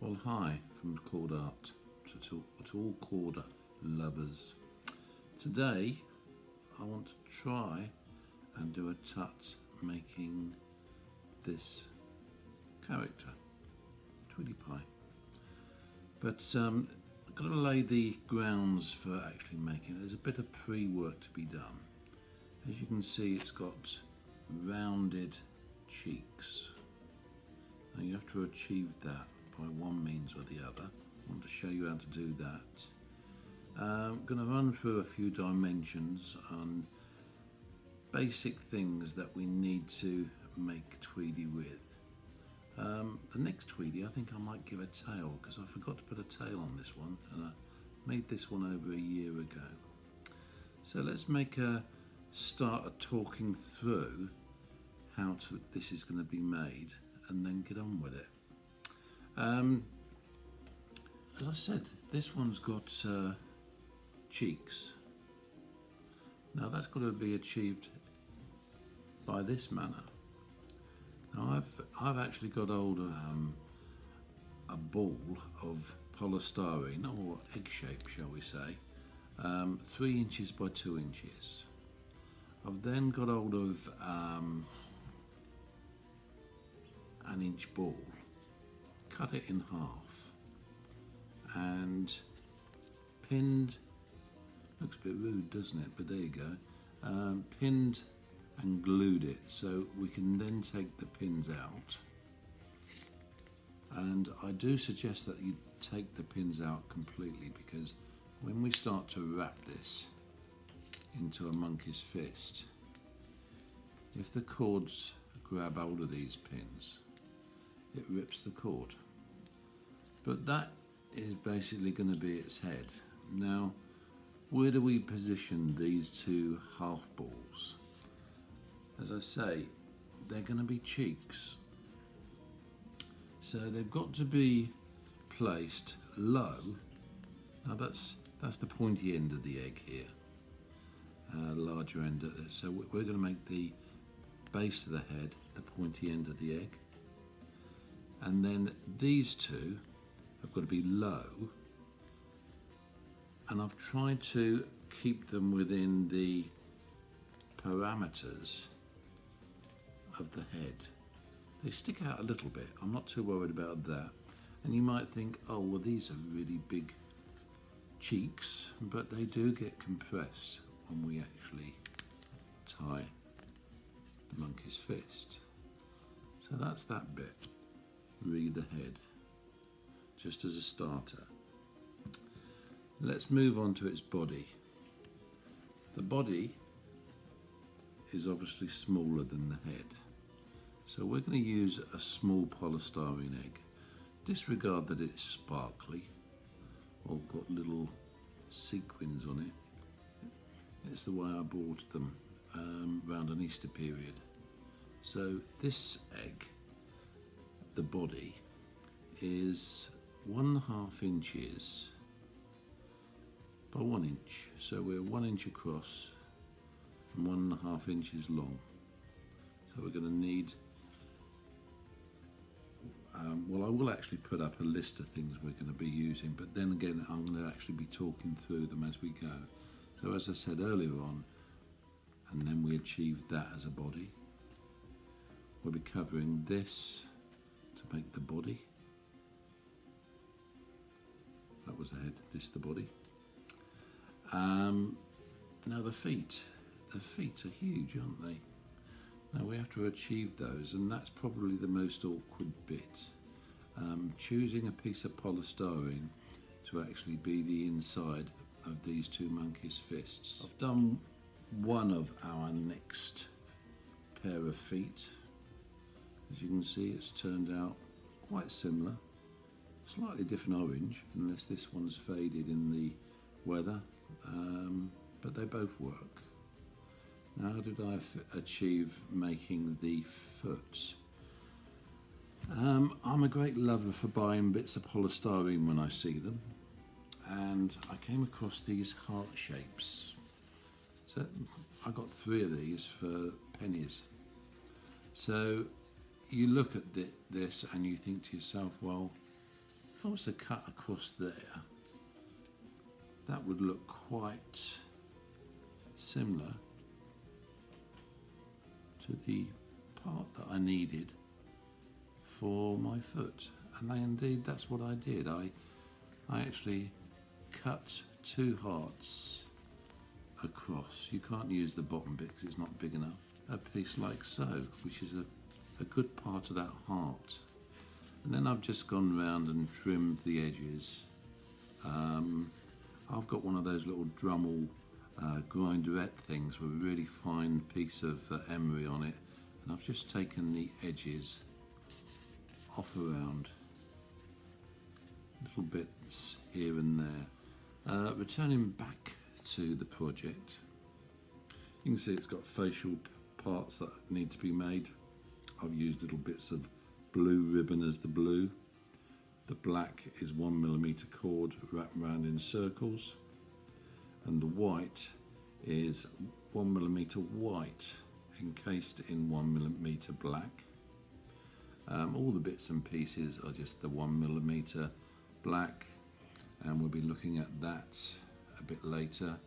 Well, hi from Cord Art to all cord lovers. Today I want to try and do a tut making this character, Tweety Pie. But I've got to lay the grounds for actually making it. There's a bit of pre-work to be done. As you can see, it's got rounded cheeks. Now you have to achieve that by one means or the other. I want to show you how to do that. I'm going to run through a few dimensions on basic things that we need to make Tweety with. The next Tweety, I think I might give a tail, because I forgot to put a tail on this one, and I made this one over a year ago. So let's make a start at talking through how this is going to be made, and then get on with it. As I said, this one's got cheeks. Now that's got to be achieved by this manner. Now I've actually got hold of a ball of polystyrene, or egg shape shall we say, 3 inches by 2 inches. I've then got hold of an inch ball, cut it in half and pinned, looks a bit rude doesn't it, but there you go, pinned and glued it, so we can then take the pins out. And I do suggest that you take the pins out completely, because when we start to wrap this into a monkey's fist, if the cords grab hold of these pins, it rips the cord. But that is basically going to be its head. Now, where do we position these two half balls? As I say, they're going to be cheeks. So they've got to be placed low. Now that's the pointy end of the egg here, larger end of it. So we're going to make the base of the head the pointy end of the egg, and then these two have got to be low, and I've tried to keep them within the parameters of the head. They stick out a little bit, I'm not too worried about that. And you might think, oh well, these are really big cheeks, but they do get compressed when we actually tie the monkey's fist. So that's that bit, read the head, just as a starter. Let's move on to its body. The body is obviously smaller than the head, so we're going to use a small polystyrene egg. Disregard that it's sparkly or got little sequins on it. It's the way I bought them around an Easter period. So this egg, the body, is 1.5 inches by 1 inch. So we're 1 inch across and 1.5 inches long. So we're going to need, well, I will actually put up a list of things we're going to be using, but then again I'm going to actually be talking through them as we go. So as I said earlier on, and then we achieve that as a body, we'll be covering this to make the body. That was the head, this the body. Now the feet are huge, aren't they? Now we have to achieve those, and that's probably the most awkward bit. Choosing a piece of polystyrene to actually be the inside of these two monkeys' fists. I've done one of our next pair of feet. As you can see, it's turned out quite similar. Slightly different orange, unless this one's faded in the weather, but they both work. Now, how did I achieve making the foot? I'm a great lover for buying bits of polystyrene when I see them, and I came across these heart shapes. So I got 3 of these for pennies. So you look at this and you think to yourself, well, if I was to cut across there, that would look quite similar to the part that I needed for my foot. And indeed that's what I did. I actually cut 2 hearts across. You can't use the bottom bit because it's not big enough. A piece like so, which is a good part of that heart. And then I've just gone round and trimmed the edges. I've got one of those little Dremel grinderette things with a really fine piece of emery on it, and I've just taken the edges off around, little bits here and there. Returning back to the project, you can see it's got facial parts that need to be made. I've used little bits of blue ribbon as the blue. The black is 1mm cord wrapped around in circles, and the white is 1mm white encased in 1mm black. All the bits and pieces are just the 1mm black, and we'll be looking at that a bit later.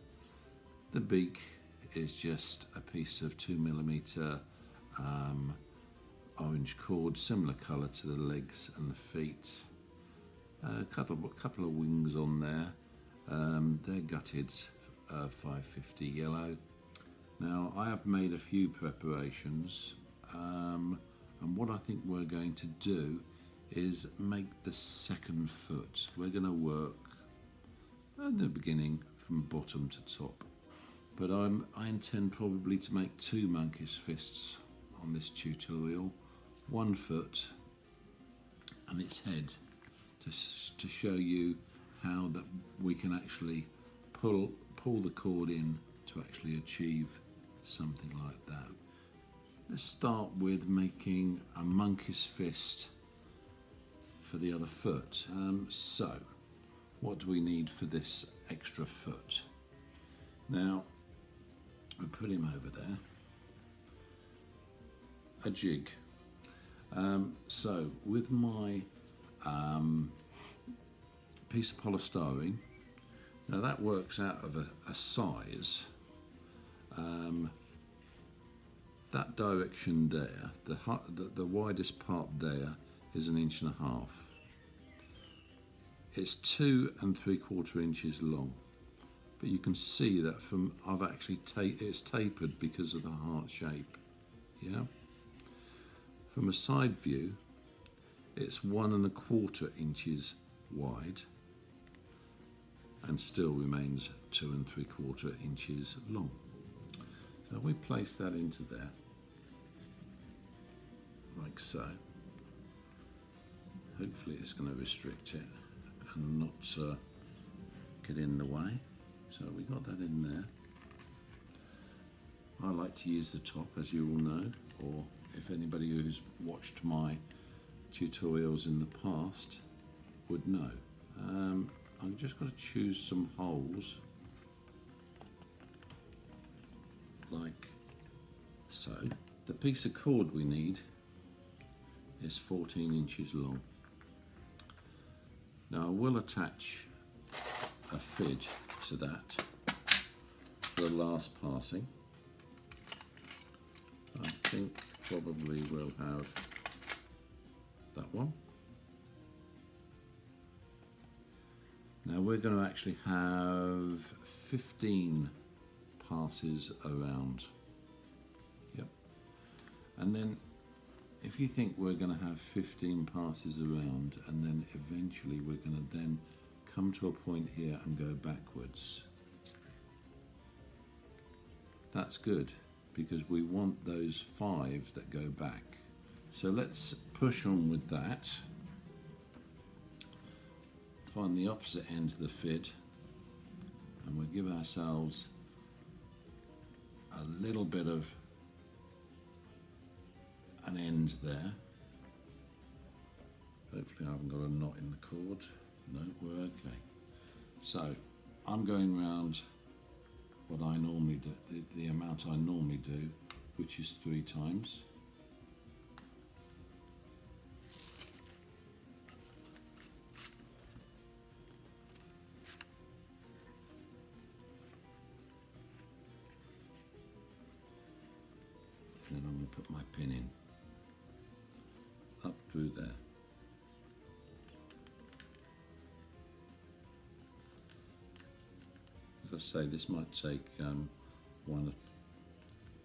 The beak is just a piece of 2mm orange cord, similar colour to the legs and the feet. A couple of wings on there. They're gutted 550 yellow. Now I have made a few preparations, and what I think we're going to do is make the second foot. We're going to work at the beginning from bottom to top, but I intend probably to make 2 monkey's fists on this tutorial, 1 foot and its head, to show you how that we can actually pull the cord in to actually achieve something like that. Let's start with making a monkey's fist for the other foot. So what do we need for this extra foot? Now we'll put him over there. A jig. So with my piece of polystyrene, now that works out of a size, that direction there, the widest part there is 1.5 inches. It's 2 3/4 inches long, but you can see that from it's tapered because of the heart shape. Yeah. From a side view, it's 1 1/4 inches wide and still remains 2 3/4 inches long. So we place that into there, like so. Hopefully it's going to restrict it and not get in the way. So we got that in there. I like to use the top, as you all know, or if anybody who's watched my tutorials in the past would know. I'm just going to choose some holes like so. The piece of cord we need is 14 inches long. Now I will attach a fid to that for the last passing. I think probably we'll have that one. Now we're going to actually have 15 passes around. Yep. And then if you think we're going to have 15 passes around, and then eventually we're going to then come to a point here and go backwards, that's good, because we want those 5 that go back. So let's push on with that. Find the opposite end of the fid, and we'll give ourselves a little bit of an end there. Hopefully I haven't got a knot in the cord. No, we're okay. So I'm going round what I normally do, the amount I normally do, which is 3 times. put my pin in. Up through there. As I say, this might take one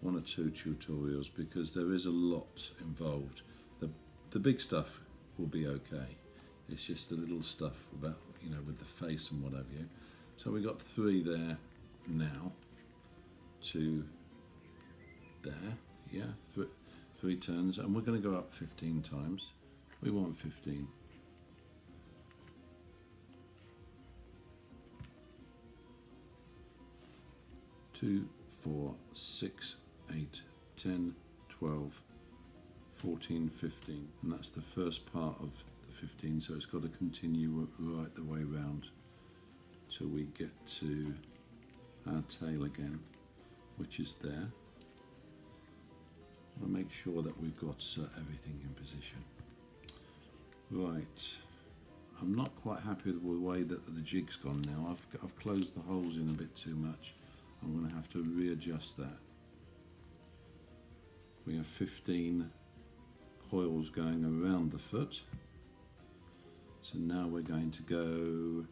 or two tutorials because there is a lot involved. The big stuff will be okay. It's just the little stuff about, you know, with the face and what have you. So we got 3 there now. 2 there. Yeah, 3 turns, and we're going to go up 15 times. We want 15. 2, 4, 6, 8, 10, 12, 14, 15, and that's the first part of the 15, so it's got to continue right the way round till we get to our tail again, which is there. I'll make sure that we've got everything in position. Right, I'm not quite happy with the way that the jig's gone now. I've closed the holes in a bit too much. I'm going to have to readjust that. We have 15 coils going around the foot. So now we're going to go,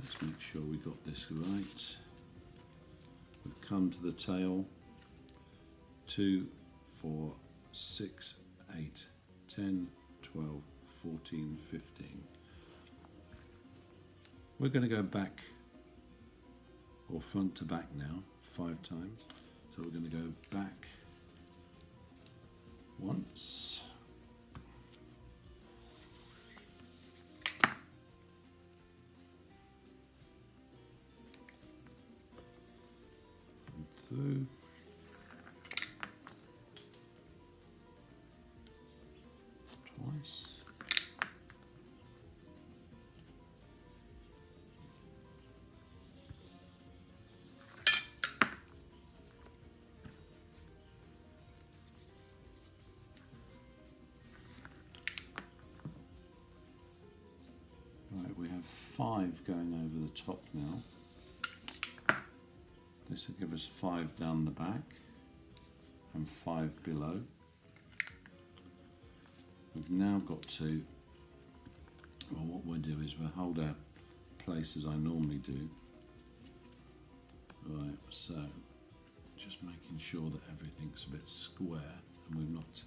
let's make sure we got this right. We've come to the tail, 2, 4, 6, 8, 10, 12, 14, 15. We're going to go back, or front to back now, 5 times. So we're going to go back once, and through, twice, right, we have 5 going over the top now. This will give us 5 down the back and 5 below. We've now got to, well, what we'll do is we'll hold our place as I normally do. Right, so just making sure that everything's a bit square and we've not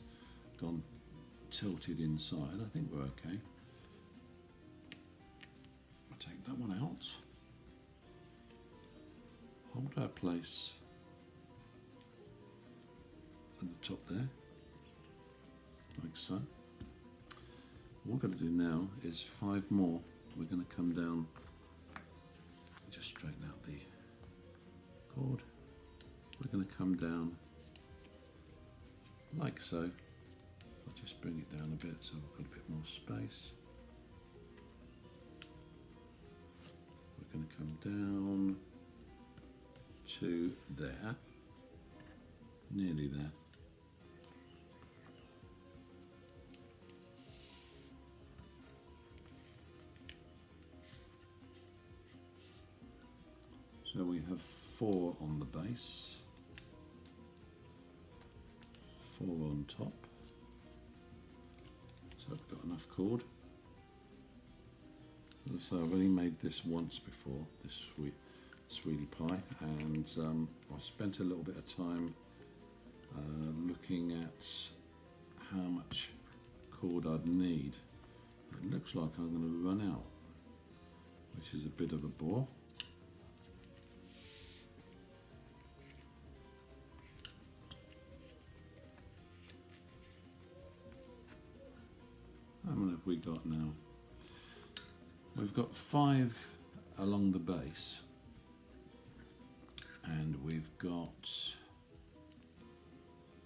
gone tilted inside. I think we're okay. I'll take that one out. Hold our place at the top there, like so. What we're going to do now is 5 more. We're going to come down, just straighten out the cord. We're going to come down like so. I'll just bring it down a bit so we've got a bit more space. We're going to come down to there, nearly there. So we have 4 on the base, 4 on top, so I've got enough cord. So I've only made this once before, this Tweety Pie, and I spent a little bit of time looking at how much cord I'd need. It looks like I'm going to run out, which is a bit of a bore. How many have we got now? We've got 5 along the base, and we've got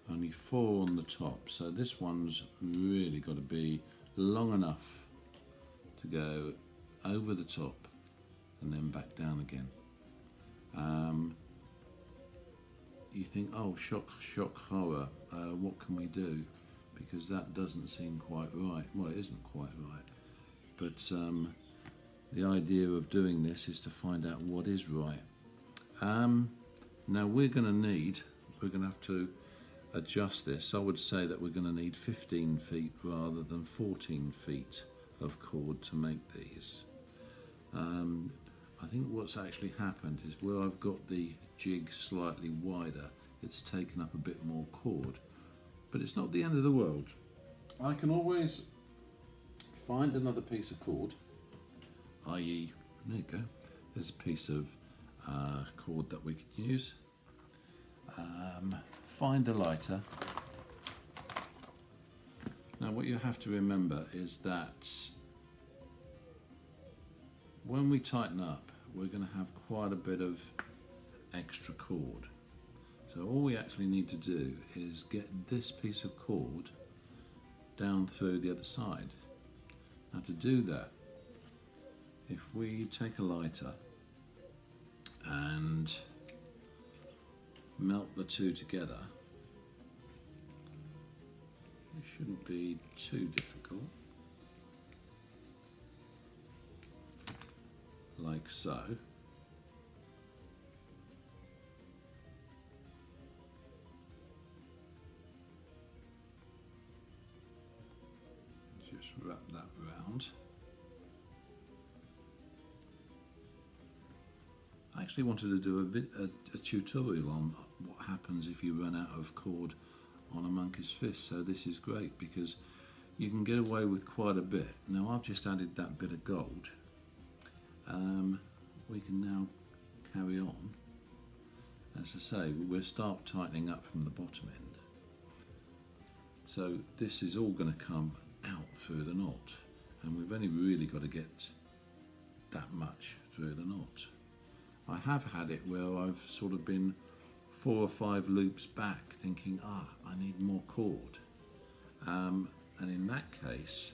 only 4 on the top, so this one's really got to be long enough to go over the top and then back down again. You think, oh, shock, horror, what can we do? Because that doesn't seem quite right. Well, it isn't quite right, but the idea of doing this is to find out what is right. Now we're going to have to adjust this, I would say that we're going to need 15 feet rather than 14 feet of cord to make these. I think what's actually happened is where I've got the jig slightly wider, it's taken up a bit more cord, but it's not the end of the world. I can always find another piece of cord, i.e., there you go, there's a piece of cord that we can use. Find a lighter. Now what you have to remember is that when we tighten up, we're going to have quite a bit of extra cord. So all we actually need to do is get this piece of cord down through the other side. Now to do that, if we take a lighter and melt the two together, it shouldn't be too difficult. Like so. Just wrap that round. I actually wanted to do a tutorial on what happens if you run out of cord on a monkey's fist, so this is great because you can get away with quite a bit. Now I've just added that bit of gold. We can now carry on. As I say, we'll start tightening up from the bottom end. So this is all going to come out through the knot, and we've only really got to get that much through the knot. I have had it where I've sort of been 4 or 5 loops back thinking, I need more cord. And in that case,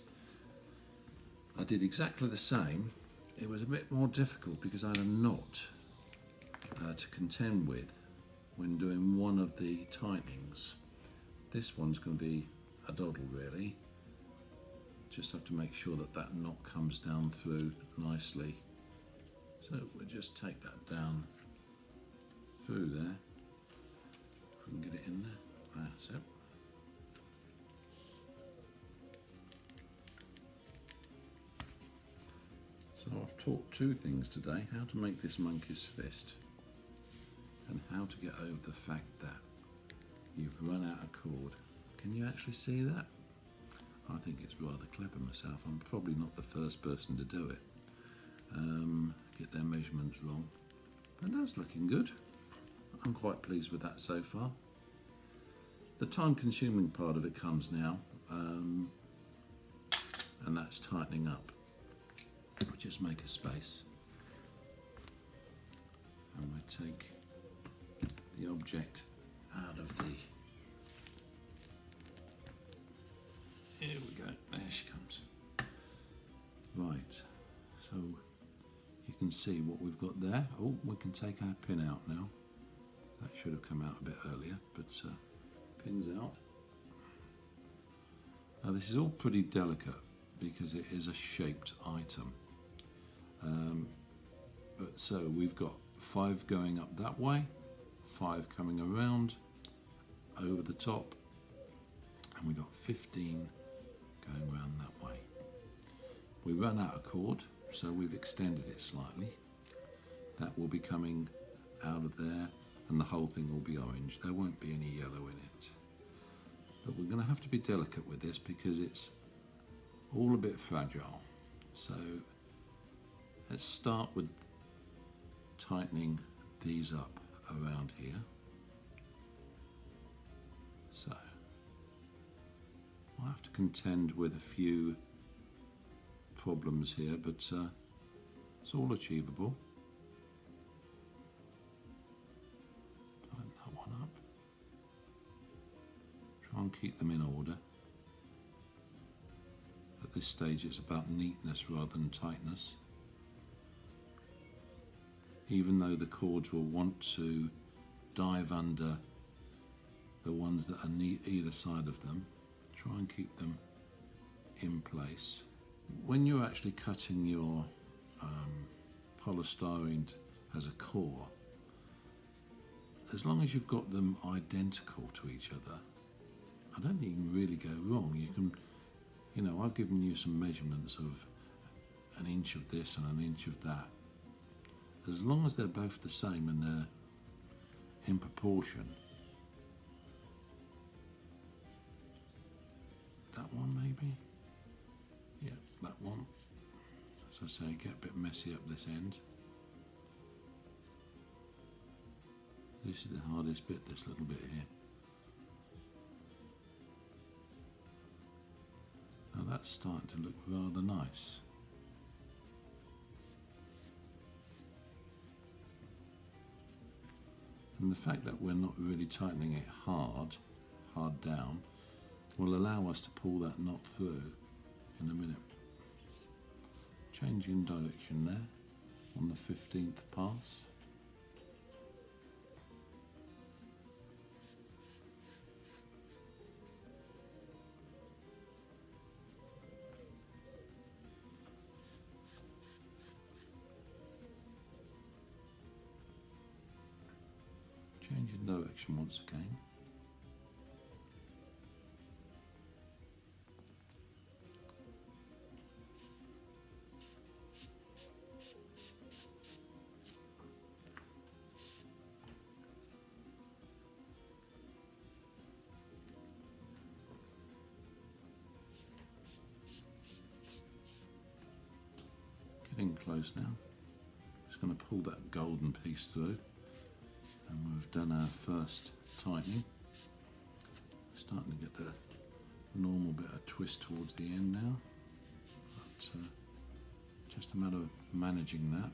I did exactly the same. It was a bit more difficult because I had a knot to contend with when doing one of the tightenings. This one's going to be a doddle really. Just have to make sure that that knot comes down through nicely. So we'll just take that down through there. If we can get it in there, that's it. So I've taught 2 things today, how to make this monkey's fist and how to get over the fact that you've run out of cord. Can you actually see that? I think it's rather clever myself. I'm probably not the first person to do it. Get their measurements wrong, but that's looking good. I'm quite pleased with that so far. The time consuming part of it comes now, and that's tightening up. We'll just make a space and we'll take the object out of the, here we go, there she comes. Right, so you can see what we've got there. Oh, we can take our pin out now. That should have come out a bit earlier, but pin's out. Now this is all pretty delicate because it is a shaped item. But so we've got 5 going up that way, 5 coming around, over the top, and we've got 15 going around that way. We run out of cord, so we've extended it slightly. That will be coming out of there, and the whole thing will be orange. There won't be any yellow in it. But we're going to have to be delicate with this because it's all a bit fragile. So let's start with tightening these up around here. So I'll have to contend with a few problems here, but it's all achievable. Tighten that one up. Try and keep them in order. At this stage it's about neatness rather than tightness. Even though the cords will want to dive under the ones that are either side of them, try and keep them in place. When you're actually cutting your polystyrene as a core, as long as you've got them identical to each other, I don't think you can really go wrong. You can, you know, I've given you some measurements of an inch of this and an inch of that. As long as they're both the same and they're in proportion. That one maybe? Yeah, that one. As I say, get a bit messy up this end. This is the hardest bit, this little bit here. Now that's starting to look rather nice. And the fact that we're not really tightening it hard down, will allow us to pull that knot through in a minute. Changing direction there on the 15th pass. Changing direction once again. Getting close now. Just going to pull that golden piece through. And we've done our first tightening. Starting to get the normal bit of twist towards the end now. But just a matter of managing that.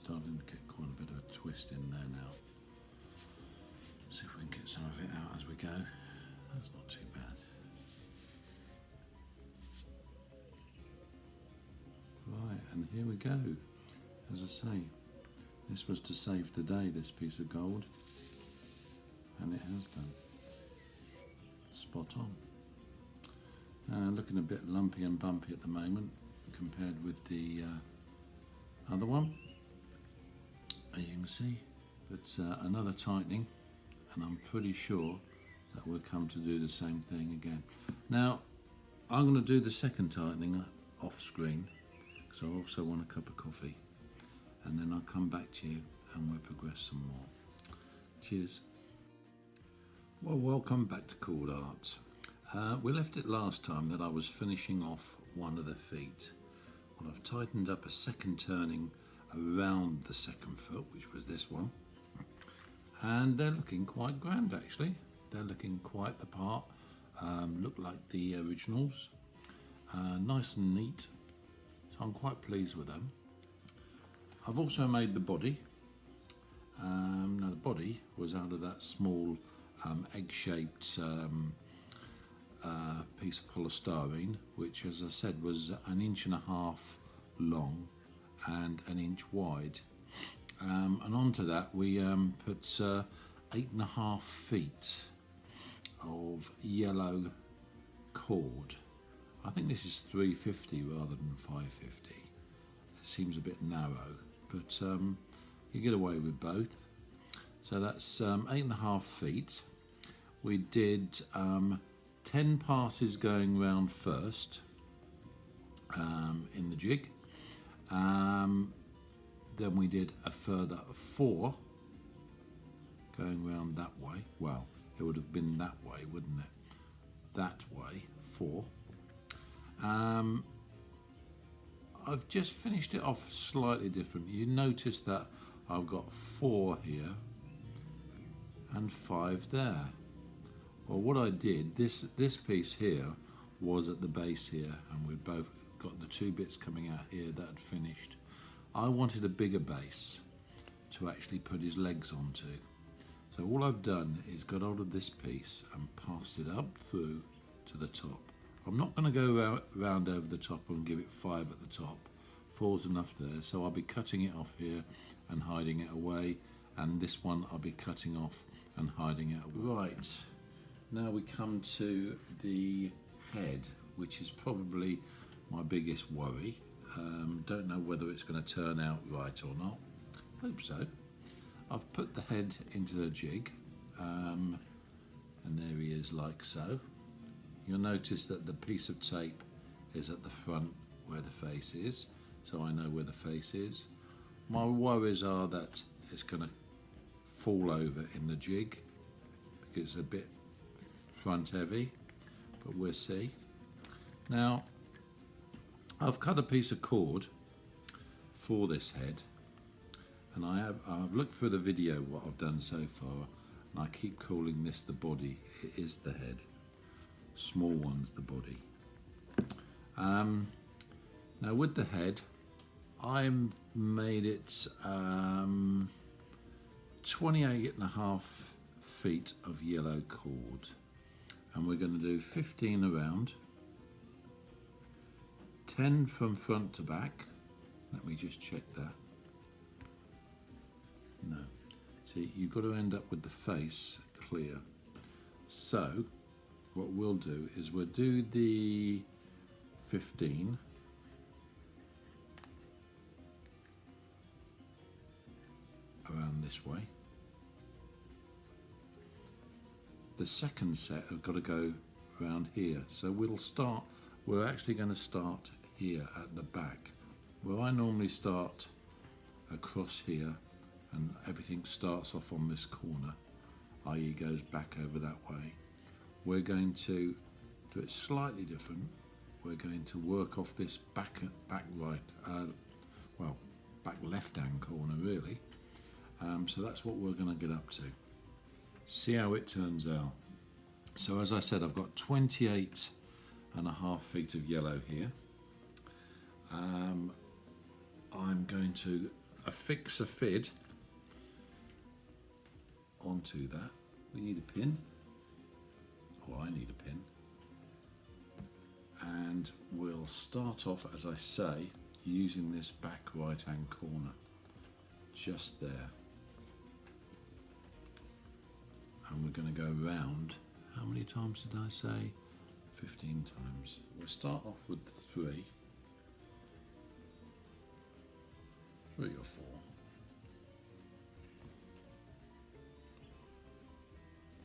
Starting to get quite a bit of a twist in there now. See if we can get some of it out as we go. That's not too bad. Right, and here we go. As I say, this was to save the day, this piece of gold, and it has done. Spot on. Looking a bit lumpy and bumpy at the moment compared with the other one. As you can see, but another tightening, and I'm pretty sure that we'll come to do the same thing again. Now I'm going to do the second tightening off screen because I also want a cup of coffee, and then I'll come back to you and we'll progress some more. Cheers. Well, welcome back to Chord Art. We left it last time that I was finishing off one of the feet. Well, I've tightened up a second turning around the second foot, which was this one, and they're looking quite grand actually. They're looking quite the part, look like the originals, nice and neat, so I'm quite pleased with them. I've also made the body. Now the body was out of that small egg-shaped piece of polystyrene, which, as I said, was 1.5 inches long and 1 inch wide, and onto that we put 8.5 feet of yellow cord. I think this is 350 rather than 550. It seems a bit narrow, but you get away with both. So that's 8.5 feet. We did 10 passes going round first in the jig. Then we did a further 4 going round that way. Well, it would have been that way, wouldn't it? That way, 4. I've just finished it off slightly different. You notice that I've got 4 here and 5 there. Well, what I did, this piece here was at the base here, and we've both got the 2 bits coming out here that had finished. I wanted a bigger base to actually put his legs onto. So all I've done is got hold of this piece and passed it up through to the top. I'm not going to go round over the top and give it 5 at the top. 4's enough there, so I'll be cutting it off here and hiding it away, and this one I'll be cutting off and hiding it away. Right, now we come to the head, which is probably my biggest worry. Don't know whether it's going to turn out right or not. Hope so. I've put the head into the jig, and there he is like so. You'll notice that the piece of tape is at the front where the face is, so I know where the face is. My worries are that it's going to fall over in the jig because it's a bit front heavy, but we'll see. Now, I've cut a piece of cord for this head, and I've looked through the video what I've done so far, and I keep calling this the body. It is the head. Small one's the body. Now with the head, I made it 28.5 feet of yellow cord, and we're going to do 15 around, 10 from front to back. Let me just check that. No, see, you've got to end up with the face clear. So what we'll do is we'll do the 15 around this way. The second set have got to go around here, so we're actually going to start here at the back where I normally start across here, and everything starts off on this corner, i.e. goes back over that way. We're going to do it slightly different. We're going to work off this back right, back left-hand corner really. So that's what we're going to get up to. See how it turns out. So as I said, I've got 28.5 feet of yellow here. I'm going to affix a fid onto that. We need a pin. Well, I need a pin, and we'll start off, as I say, using this back right hand corner just there, and we're going to go round. How many times did I say? 15 times. We'll start off with 3 or 4.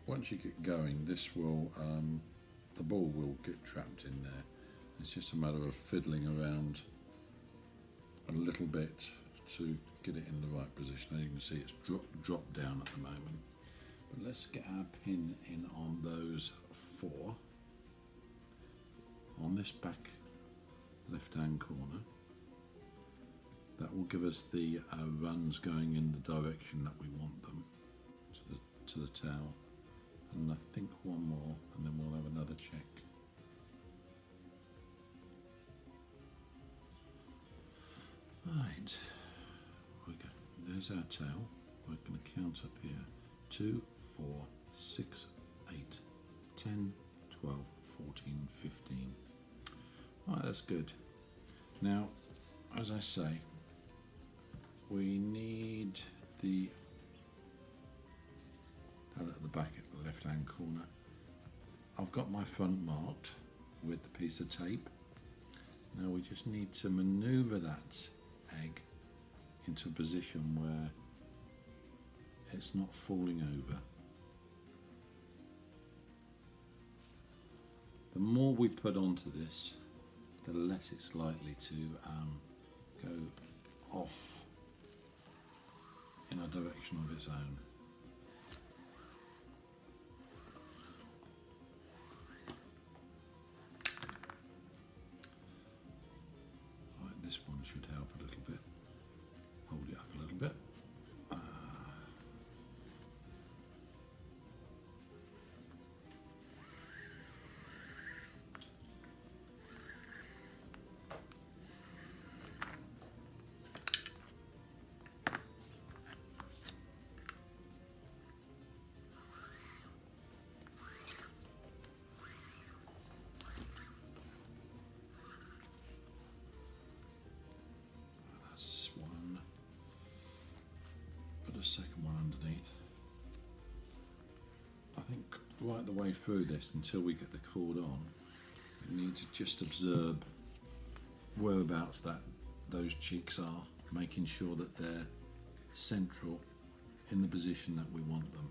Once you get going, this will, the ball will get trapped in there. It's just a matter of fiddling around a little bit to get it in the right position. As you can see, it's dropped down at the moment. But let's get our pin in on those 4 on this back left-hand corner. That will give us the runs going in the direction that we want them to the towel. And I think one more, and then we'll have another check. Right, there's our tail. We're going to count up here. 2, 4, 6, 8, 10, 12, 14, 15. Right, that's good. Now, as I say, we need the at the back at the left hand corner. I've got my front marked with the piece of tape. Now we just need to maneuver that egg into a position where it's not falling over. the more we put onto this, the less it's likely to go off in a direction of its own. Right, this one should help a little bit. Hold it up a little bit. Second one underneath. I think right the way through this, until we get the cord on, we need to just observe whereabouts those cheeks are, making sure that they're central in the position that we want them.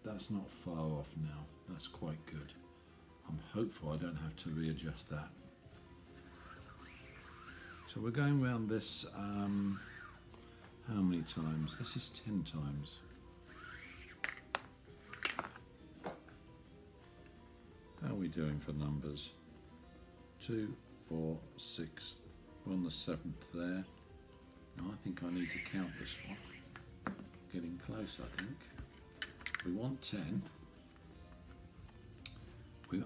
That's not far off now, that's quite good. I'm hopeful I don't have to readjust that. So we're going around this how many times? This is 10 times. How are we doing for numbers? 2, 4, 6. We're on the 7th there. Now I think I need to count this one. Getting close, I think. We want 10.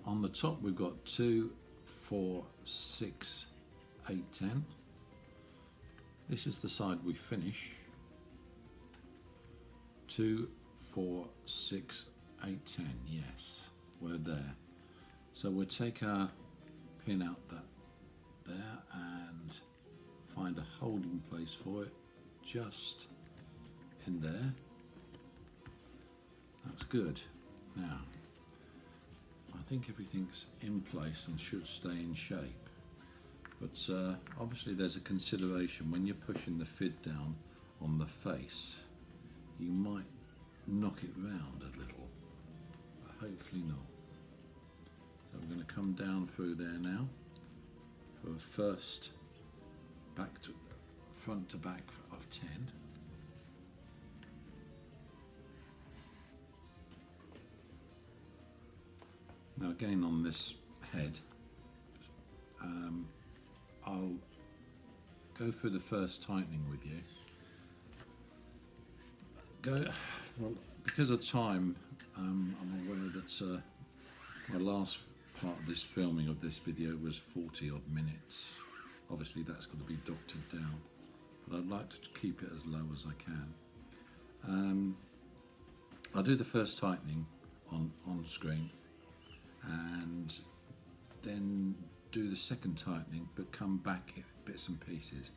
On the top we've got 2, 4, 6, 8, 10. This is the side we finish. 2, 4, 6, 8, 10. Yes, we're there. So we'll take our pin out there and find a holding place for it just in there. That's good. Now, I think everything's in place and should stay in shape. But obviously there's a consideration when you're pushing the fid down on the face, you might knock it round a little, but hopefully not. So we're going to come down through there now for a first front to back of 10. Now again on this head, I'll go through the first tightening with you. Well, because of time, I'm aware that my last part of this filming of this video was 40 odd minutes. Obviously that's got to be doctored down, but I'd like to keep it as low as I can. I'll do the first tightening on screen and then do the second tightening, but come back in bits and pieces.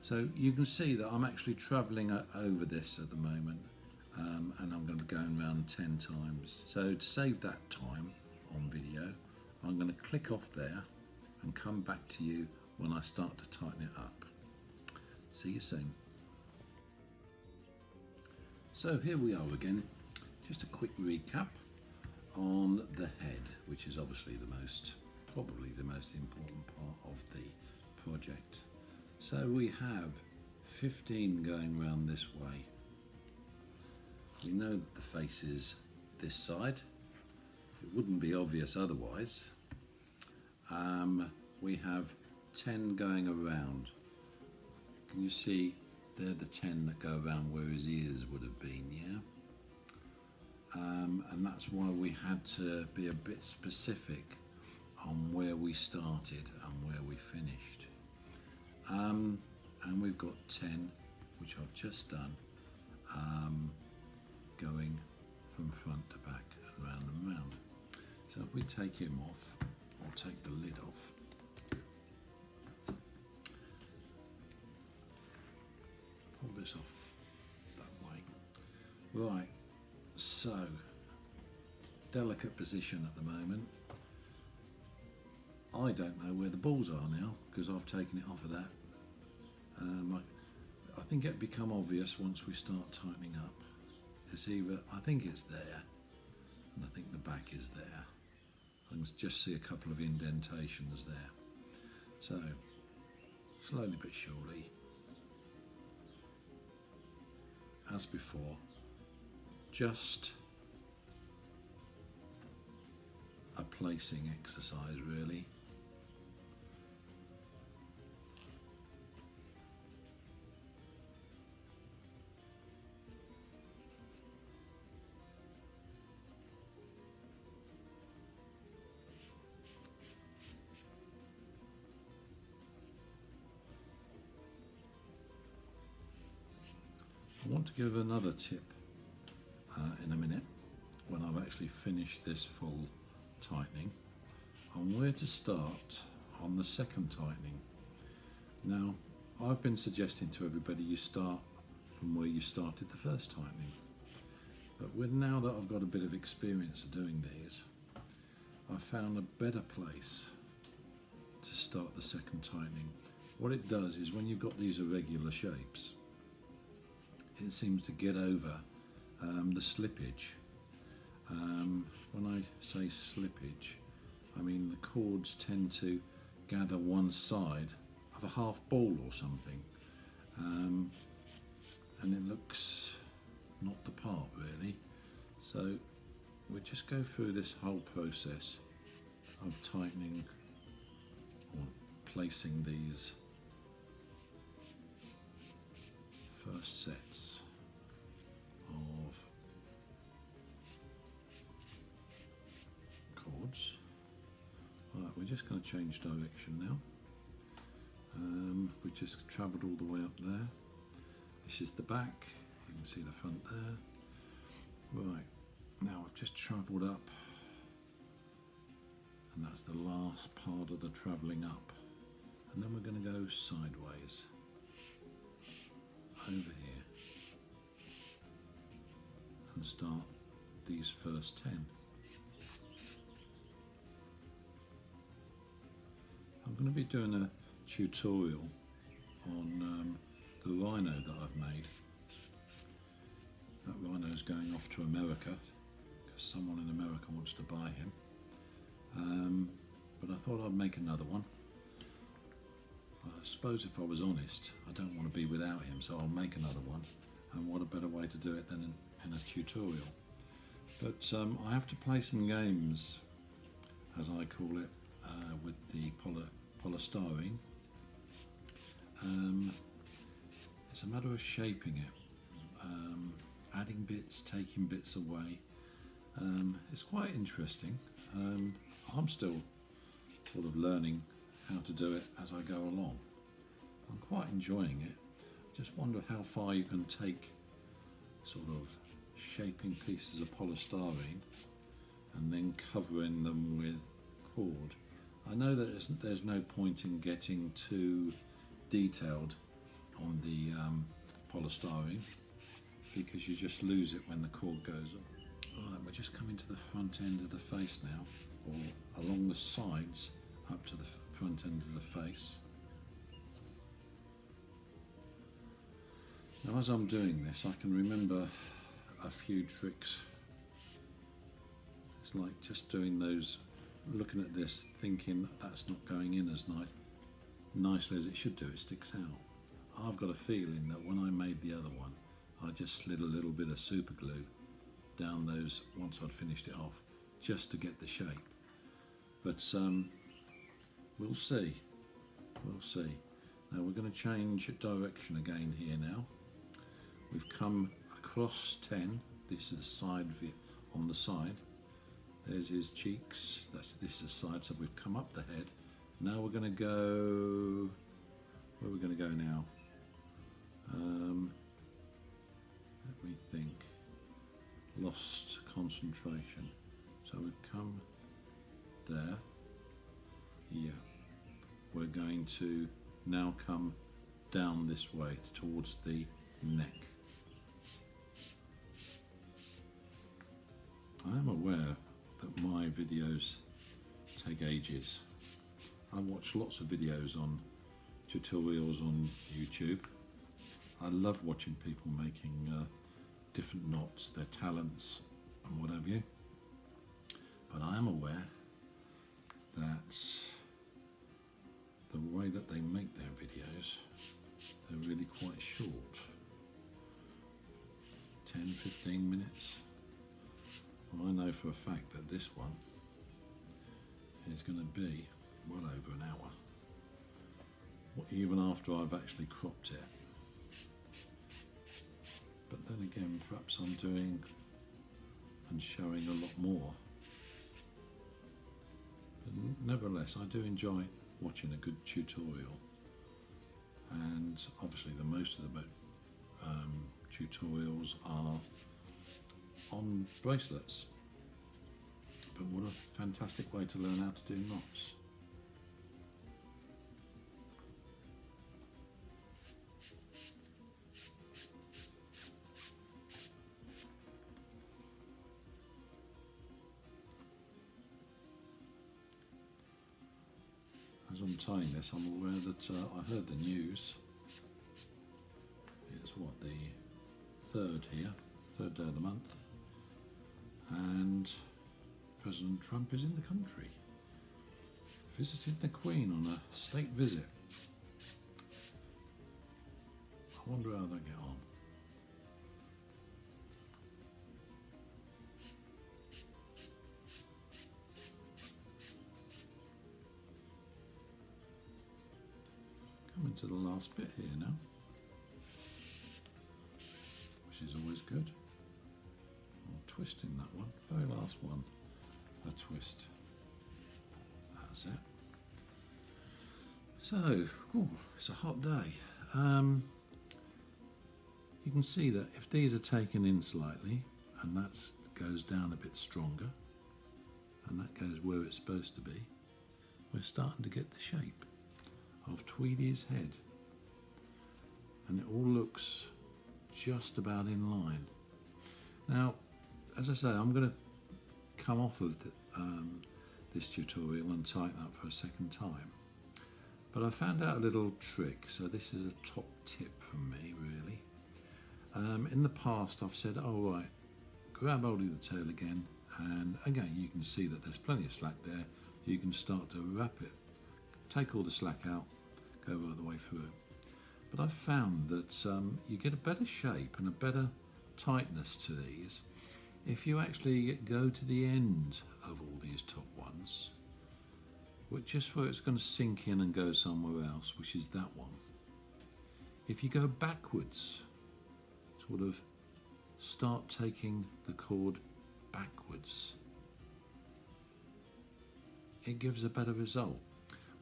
So you can see that I'm actually travelling over this at the moment, and I'm going to be going around 10 times. So to save that time on video, I'm going to click off there and come back to you when I start to tighten it up. See you soon. So here we are again. Just a quick recap on the head, which is obviously probably the most important part of the project. So we have 15 going round this way. We know that the face is this side. It wouldn't be obvious otherwise. We have 10 going around. Can you see they're the 10 that go around where his ears would have been, yeah? And that's why we had to be a bit specific on where we started and where we finished. And we've got 10, which I've just done, going from front to back and round and round. So if we take him off, or take the lid off, pull this off that way. Right, so delicate position at the moment. I don't know where the balls are now because I've taken it off of that. I think it'll become obvious once we start tightening up. It's either, I think it's there, and I think the back is there. I can just see a couple of indentations there. So slowly but surely, as before, just a placing exercise really. I want to give another tip in a minute when I've actually finished this full tightening on where to start on the second tightening. Now, I've been suggesting to everybody you start from where you started the first tightening, but now that I've got a bit of experience of doing these, I found a better place to start the second tightening. What it does is when you've got these irregular shapes, it seems to get over the slippage. When I say slippage, I mean the cords tend to gather one side of a half ball or something, and it looks not the part really. So we'll just go through this whole process of tightening or placing these first sets of cords. Right, we're just going to change direction now. We just travelled all the way up there. This is the back, you can see the front there. Right, now I've just travelled up, and that's the last part of the travelling up, and then we're going to go sideways over here and start these first 10. I'm going to be doing a tutorial on the rhino that I've made. That rhino's going off to America because someone in America wants to buy him, but I thought I'd make another one. I suppose if I was honest, I don't want to be without him, so I'll make another one, and what a better way to do it than in a tutorial. But I have to play some games, as I call it, with the polystyrene. It's a matter of shaping it, adding bits, taking bits away. It's quite interesting. I'm still sort of learning how to do it as I go along. I'm quite enjoying it. Just wonder how far you can take sort of shaping pieces of polystyrene and then covering them with cord. I know that there's no point in getting too detailed on the polystyrene because you just lose it when the cord goes on. Alright, we're just coming to the front end of the face now, or along the sides up to the front end of the face. Now as I'm doing this, I can remember a few tricks. It's like just doing those, looking at this, thinking that's not going in as nicely as it should do, it sticks out. I've got a feeling that when I made the other one, I just slid a little bit of super glue down those once I'd finished it off, just to get the shape. But we'll see. We'll see. Now we're going to change direction again here now. We've come across 10. This is the side view on the side. There's his cheeks. This is side. So we've come up the head. Now we're going to go. Where are we going to go now? Let me think. Lost concentration. So we've come there. Yeah. We're going to now come down this way towards the neck. I am aware that my videos take ages. I watch lots of videos on tutorials on YouTube. I love watching people making different knots, their talents and what have you. But I am aware that the way that they make their videos, they're really quite short. 10-15 minutes. Well, I know for a fact that this one is going to be well over an hour, even after I've actually cropped it. But then again, perhaps I'm doing and showing a lot more. But nevertheless, I do enjoy watching a good tutorial, and obviously the most of the tutorials are on bracelets. But what a fantastic way to learn how to do knots. As I'm tying this, I'm aware that I heard the news. It's what, the third day of the month, and President Trump is in the country, visiting the Queen on a state visit. I wonder how they get on. Coming to the last bit here now, which is always good. I'm twisting that one, very last one, a twist. That's it. So, it's a hot day. You can see that if these are taken in slightly, and that goes down a bit stronger, and that goes where it's supposed to be, we're starting to get the shape of Tweety's head, and it all looks just about in line. Now, as I say, I'm going to come off of this tutorial and tighten up for a second time, but I found out a little trick. So this is a top tip from me, really. In the past I've said, oh right, grab hold of the tail again, and again you can see that there's plenty of slack there. You can start to wrap it, take all the slack out, go right the way through. But I've found that you get a better shape and a better tightness to these if you actually go to the end of all these top ones, just where it's going to sink in and go somewhere else, which is that one. If you go backwards, sort of start taking the cord backwards, it gives a better result.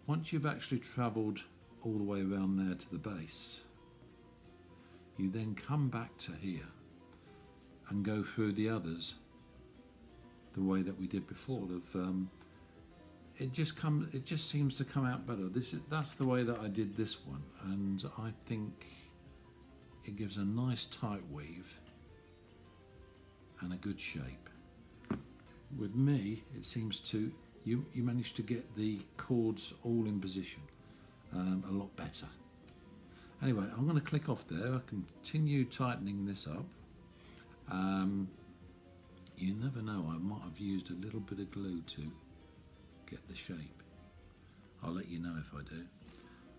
Once you've actually travelled all the way around there to the base, you then come back to here and go through the others the way that we did before. It just seems to come out better. That's the way that I did this one, and I think it gives a nice tight weave and a good shape. With me, it seems to you manage to get the cords all in position a lot better. Anyway, I'm going to click off there. I continue tightening this up. You never know, I might have used a little bit of glue to get the shape. I'll let you know if I do.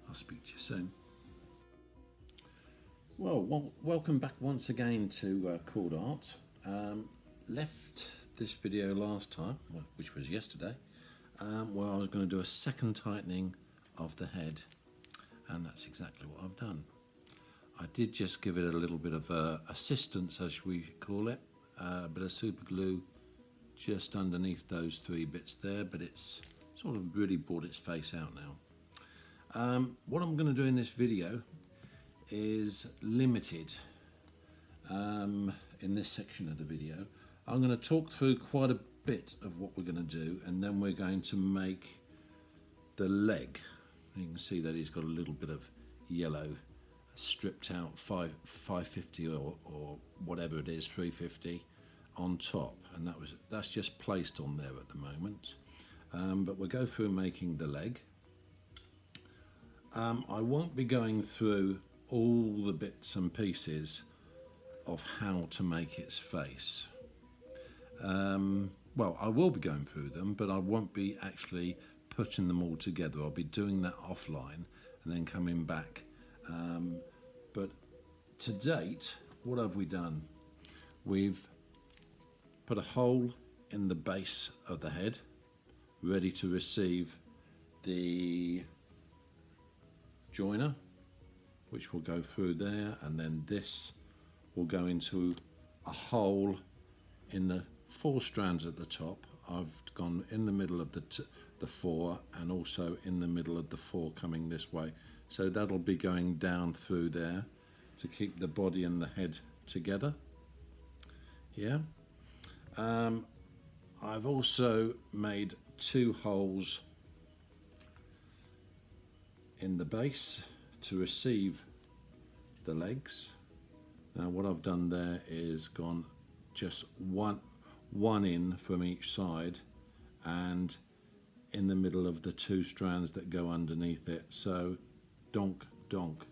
I'll speak to you soon. Well, welcome back once again to Cord Art. Left this video last time, which was yesterday, where I was going to do a second tightening of the head, and that's exactly what I've done. I did just give it a little bit of assistance, as we call it, a bit of super glue just underneath those three bits there, but it's sort of really brought its face out now. What I'm going to do in this video is limited. In this section of the video, I'm going to talk through quite a bit of what we're going to do, and then we're going to make the leg. You can see that he's got a little bit of yellow stripped out 550 or whatever it is, 350 on top, and that's just placed on there at the moment. But we'll go through making the leg. I won't be going through all the bits and pieces of how to make its face. Well, I will be going through them, but I won't be actually putting them all together. I'll be doing that offline and then coming back. But to date, what have we done? We've put a hole in the base of the head, ready to receive the joiner, which will go through there, and then this will go into a hole in the 4 strands at the top. I've gone in the middle of the 4 and also in the middle of the 4 coming this way. So that'll be going down through there to keep the body and the head together. Yeah. I've also made 2 holes in the base to receive the legs. Now what I've done there is gone just one in from each side and in the middle of the 2 strands that go underneath it. So donk, donk,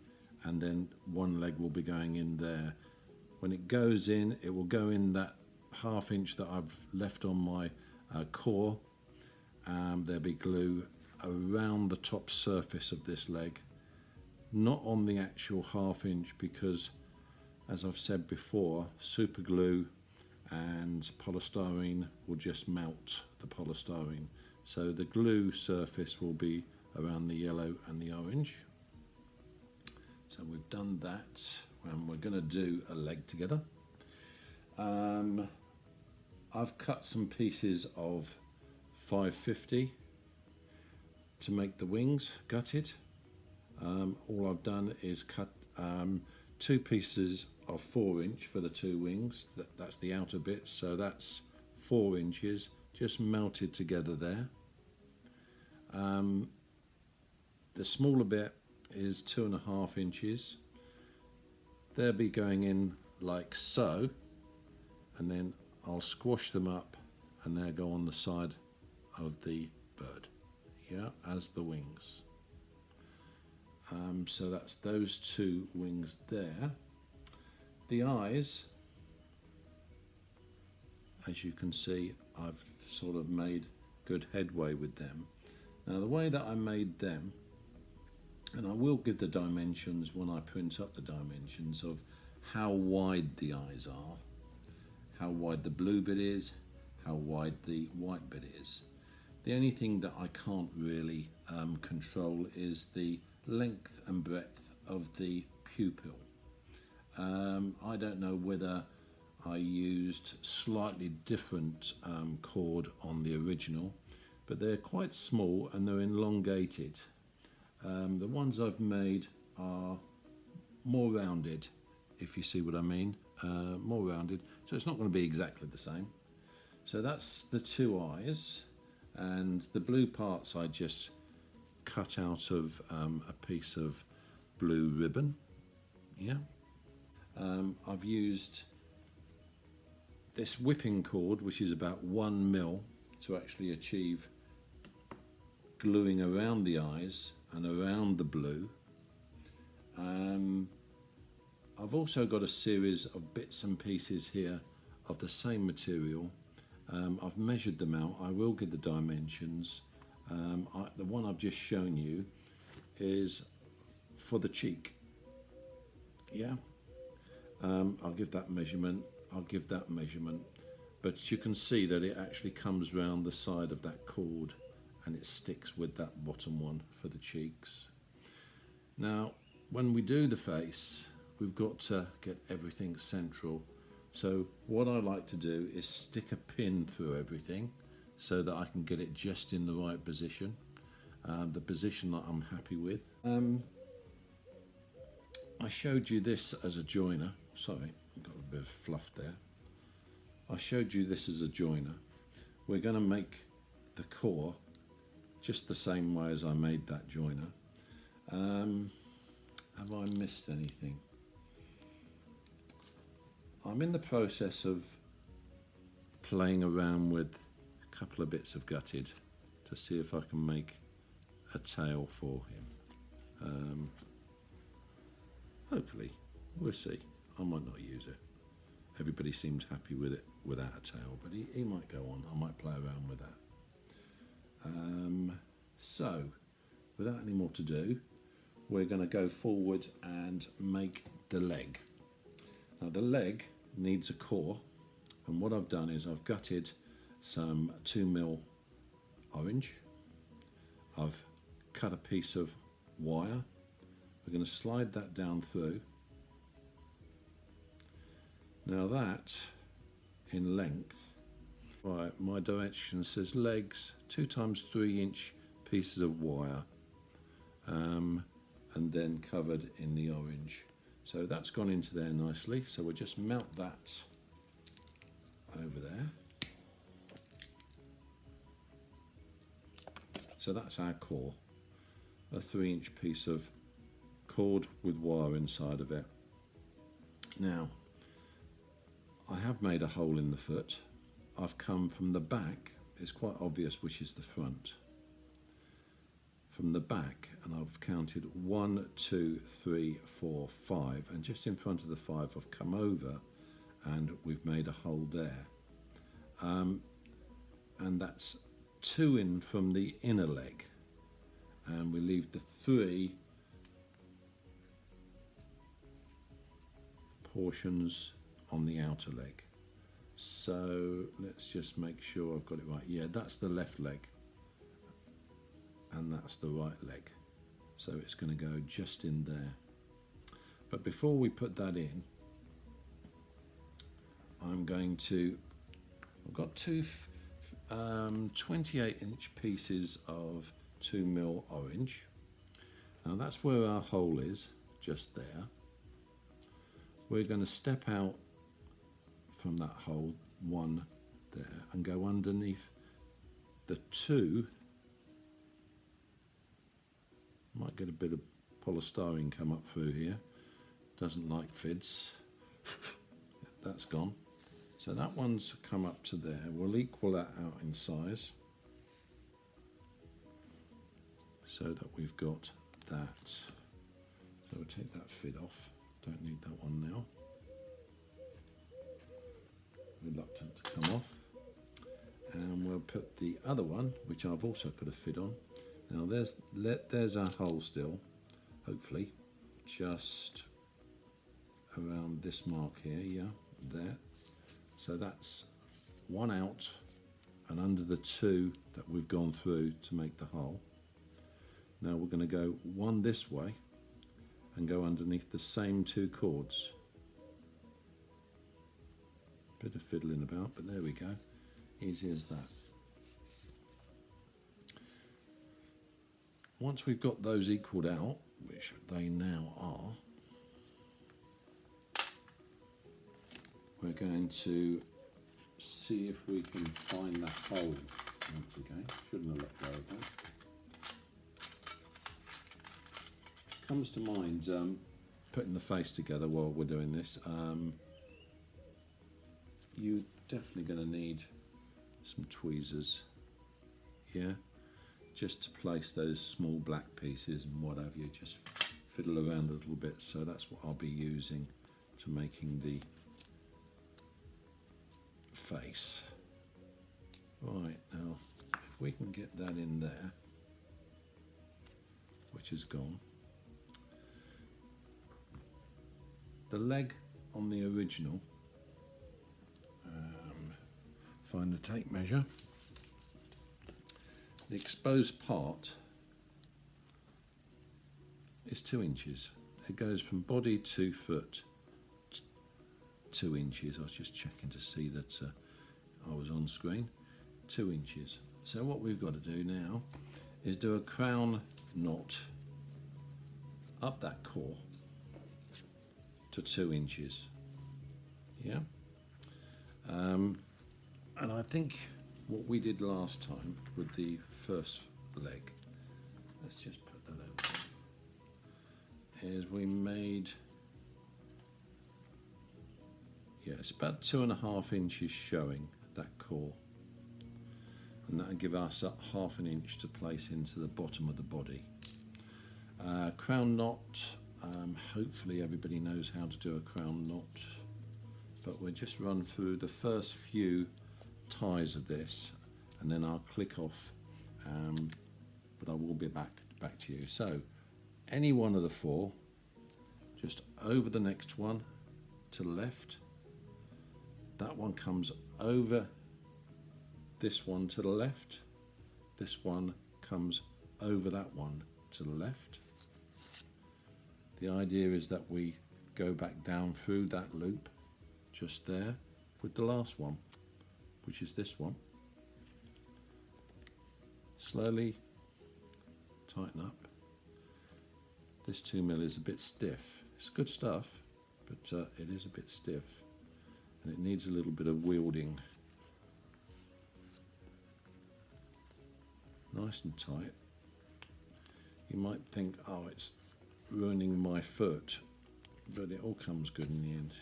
and then 1 leg will be going in there. When it goes in, it will go in that 1/2 inch that I've left on my core. There'll be glue around the top surface of this leg, not on the actual 1/2 inch, because as I've said before, super glue and polystyrene will just melt the polystyrene. So the glue surface will be around the yellow and the orange. So we've done that, and we're going to do a leg together. I've cut some pieces of 550 to make the wings gutted. All I've done is cut 2 pieces of 4 inch for the 2 wings. That's the outer bit, so that's 4 inches just melted together there. The smaller bit is 2.5 inches. They'll be going in like so, and then I'll squash them up and they'll go on the side of the bird, yeah, as the wings. So that's those 2 wings there. The eyes, as you can see, I've sort of made good headway with them. Now the way that I made them, and I will give the dimensions when I print up the dimensions of how wide the eyes are, how wide the blue bit is, how wide the white bit is. The only thing that I can't really control is the length and breadth of the pupil. I don't know whether I used slightly different cord on the original, but they're quite small and they're elongated. The ones I've made are more rounded, if you see what I mean, more rounded, so it's not going to be exactly the same. So that's the 2 eyes, and the blue parts I just cut out of a piece of blue ribbon. Yeah. I've used this whipping cord, which is about 1 mil, to actually achieve gluing around the eyes and around the blue. I've also got a series of bits and pieces here of the same material. I've measured them out. I will give the dimensions. The one I've just shown you is for the cheek. Yeah. I'll give that measurement. I'll give that measurement. But you can see that it actually comes round the side of that cord and it sticks with that bottom one for the cheeks. Now, when we do the face, we've got to get everything central. So what I like to do is stick a pin through everything so that I can get it just in the right position, the position that I'm happy with. I showed you this as a joiner. Sorry, I've got a bit of fluff there. I showed you this as a joiner. We're going to make the core just the same way as I made that joiner. Have I missed anything? I'm in the process of playing around with a couple of bits of gutted to see if I can make a tail for him. Hopefully, we'll see. I might not use it. Everybody seems happy with it without a tail, but he might go on. I might play around with that. So, without any more to do, we're going to go forward and make the leg. Now the leg needs a core, and what I've done is I've gutted some 2mm orange. I've cut a piece of wire. We're going to slide that down through. Now that in length, right, my direction says legs, 2 times 3 inch pieces of wire, and then covered in the orange. So that's gone into there nicely. So we'll just melt that over there. So that's our core, a 3 inch piece of cord with wire inside of it. Now, I have made a hole in the foot. I've come from the back, it's quite obvious which is the front. From the back, and I've counted 1, 2, 3, 4, 5, and just in front of the 5 I've come over and we've made a hole there. And that's 2 in from the inner leg, and we leave the 3 portions on the outer leg. So let's just make sure I've got it right. Yeah, that's the left leg and that's the right leg. So it's going to go just in there. But before we put that in, I've got two 28 inch pieces of 2mm orange. Now that's where our hole is, just there. We're going to step out from that hole, 1 there, and go underneath the 2. Might get a bit of polystyrene come up through here. Doesn't like fids. That's gone. So that one's come up to there. We'll equal that out in size so that we've got that. So we'll take that fid off. Don't need that one now. Reluctant to come off. And we'll put the other one, which I've also put a fid on. Now there's our hole still, hopefully, just around this mark here, yeah, there. So that's 1 out and under the 2 that we've gone through to make the hole. Now we're going to go 1 this way and go underneath the same 2 cords. Bit of fiddling about, but there we go, easy as that. Once we've got those equaled out, which they now are, we're going to see if we can find that hole once again. Shouldn't have let go of that. Comes to mind putting the face together while we're doing this. You're definitely going to need some tweezers, yeah, just to place those small black pieces and what have you. Just fiddle around a little bit. So that's what I'll be using to making the face. Right, now if we can get that in there, which is gone. The leg on the original, find the tape measure. The exposed part is 2 inches. It goes from body to foot, 2 inches. I was just checking to see that I was on screen. 2 inches. So what we've got to do now is do a crown knot up that core to 2 inches. Yeah. And I think what we did last time with the first leg, let's just put that over, is we made, yeah, it's about 2.5 inches showing that core, and that'll give us up 1/2 inch to place into the bottom of the body. Crown knot, hopefully everybody knows how to do a crown knot, but we'll just run through the first few ties of this and then I'll click off but I will be back to you. So any one of the four, just over the next one to the left. That one comes over this one to the left. This one comes over that one to the left. The idea is that we go back down through that loop just there with the last one, which is this one. Slowly tighten up. This 2mm is a bit stiff. It's good stuff, but it is a bit stiff and it needs a little bit of wielding. Nice and tight. You might think, oh, it's ruining my foot, but it all comes good in the end.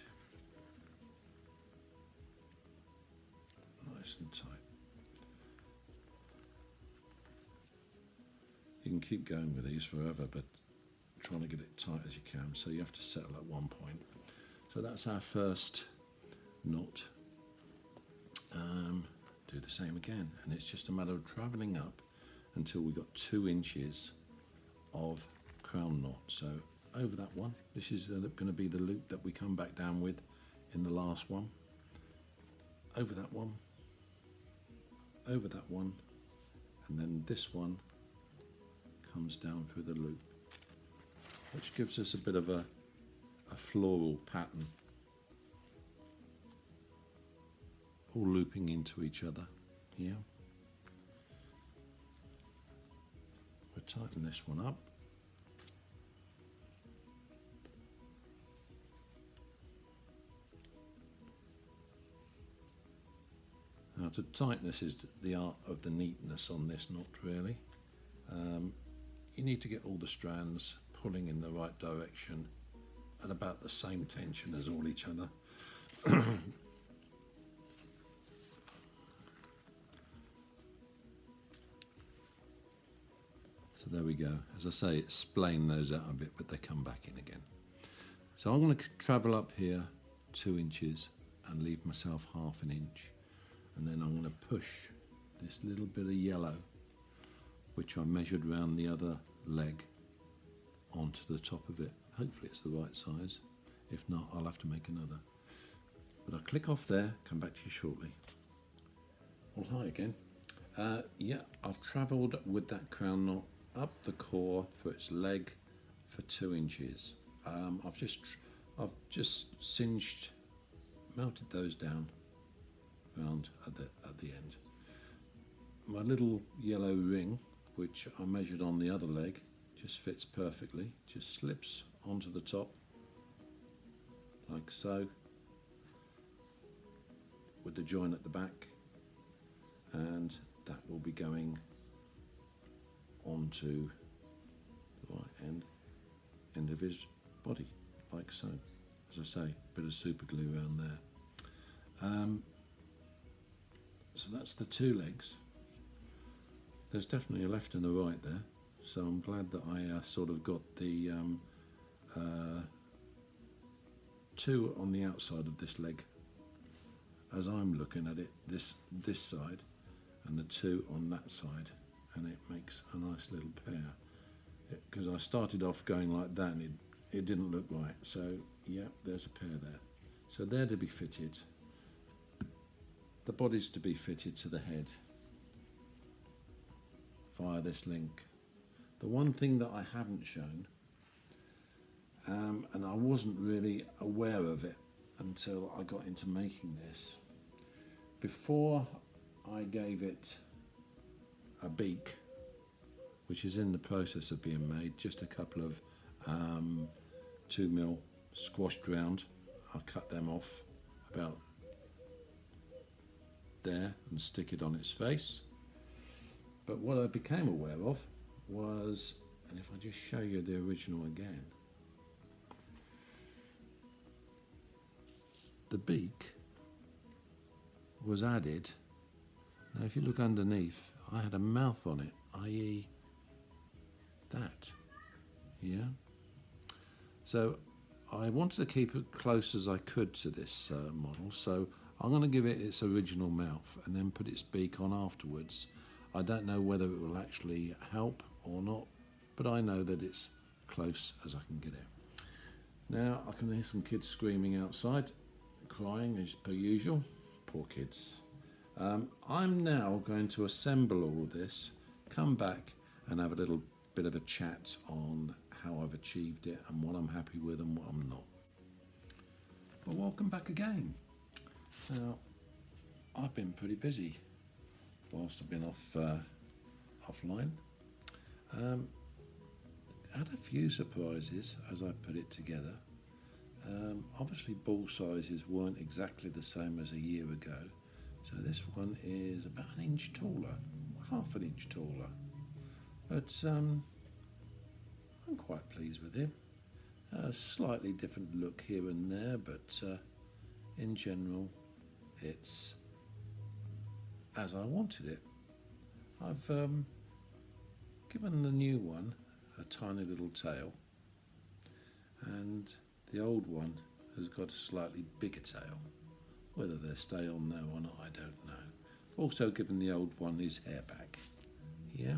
Nice and tight. You can keep going with these forever, but trying to get it tight as you can, so you have to settle at one point. So that's our first knot. Do the same again, and it's just a matter of travelling up until we got 2 inches of crown knot. So over that one, this is going to be the loop that we come back down with in the last one. Over that one, over that one, and then this one comes down through the loop, which gives us a bit of a floral pattern, all looping into each other. Yeah. We'll tighten this one up. Now, to tightness is the art of the neatness on this knot, really. You need to get all the strands pulling in the right direction at about the same tension as all each other. So there we go. As I say, it's splaying those out a bit, but they come back in again. So I'm going to travel up here 2 inches and leave myself half an inch. And then I'm going to push this little bit of yellow, which I measured around the other leg, onto the top of it. Hopefully it's the right size. If not, I'll have to make another. But I'll click off there, come back to you shortly. Well, hi again. Yeah, I've travelled with that crown knot up the core for its leg for 2 inches. I've just cinched, melted those down round at the end. My little yellow ring, which I measured on the other leg, just fits perfectly, just slips onto the top like so, with the join at the back, and that will be going onto the right end of his body, like so. As I say, a bit of super glue around there. So that's the 2 legs. There's definitely a left and a right there, so I'm glad that I sort of got the 2 on the outside of this leg as I'm looking at it, this side, and the 2 on that side, and it makes a nice little pair. Because I started off going like that and it didn't look right, so yeah, there's a pair there. So they're to be fitted. The body's to be fitted to the head via this link. The one thing that I haven't shown, and I wasn't really aware of it until I got into making this, before I gave it a beak, which is in the process of being made, just a couple of 2mm squashed round. I'll cut them off about there and stick it on its face. But what I became aware of was, and if I just show you the original again, the beak was added. Now if you look underneath, I had a mouth on it, i.e. that, yeah? So I wanted to keep it close as I could to this model, so I'm going to give it its original mouth and then put its beak on afterwards. I don't know whether it will actually help or not, but I know that it's close as I can get it. Now I can hear some kids screaming outside, crying as per usual. Poor kids. I'm now going to assemble all of this, come back and have a little bit of a chat on how I've achieved it and what I'm happy with and what I'm not. But welcome back again. Now, I've been pretty busy whilst I've been offline. Had a few surprises as I put it together. Obviously ball sizes weren't exactly the same as a year ago, so this one is about an inch taller, half an inch taller, but I'm quite pleased with it. A slightly different look here and there, but in general it's as I wanted it. I've given the new one a tiny little tail, and the old one has got a slightly bigger tail. Whether they stay on there or not, I don't know. Also given the old one his hair back. Yeah.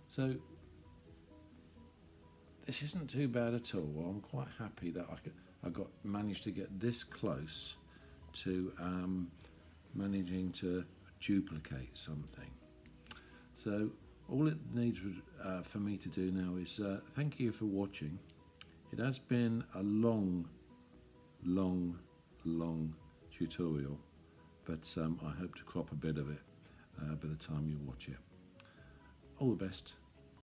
So this isn't too bad at all. I'm quite happy that I managed to get this close to managing to duplicate something. So all it needs for me to do now is thank you for watching. It has been a long tutorial, but I hope to crop a bit of it by the time you watch it. All the best.